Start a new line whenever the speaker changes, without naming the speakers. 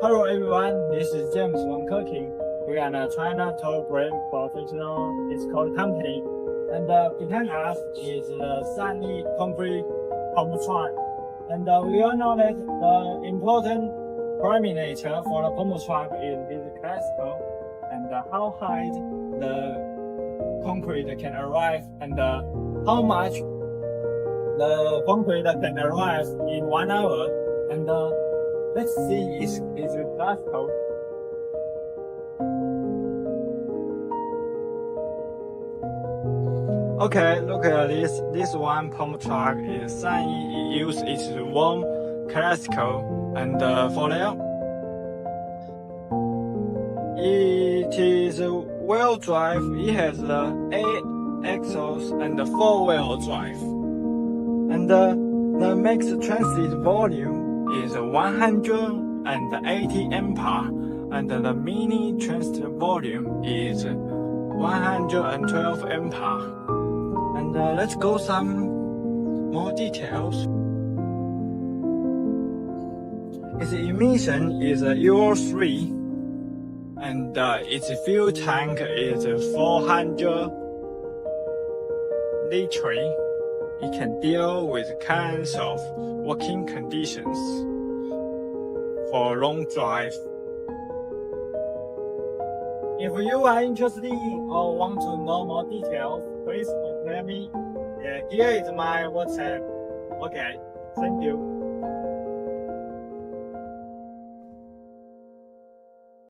Hello everyone, this is James from CRUKING. We are a China tow brand professional escort company, and behind us is the SANY concrete pump truck. And we all know that the important parameter for the pump truck is this classical and how high the concrete can arrive and how much the concrete can arrive in 1 hour. And let's see is classical. Okay, look at this. This one pump truck is SANY. It uses its warm classical, and for that, it is wheel drive. It has the 8 axles and the 4-wheel drive, and the max transit volume is 180 ampere, and the mini transit volume is 112 ampere. And let's go some more details. Its emission is Euro 3, and its fuel tank is 400 liters. It can deal with kinds of working conditions for long drive. If you are interested or want to know more details, please contact me. Here is my WhatsApp. Okay, thank you.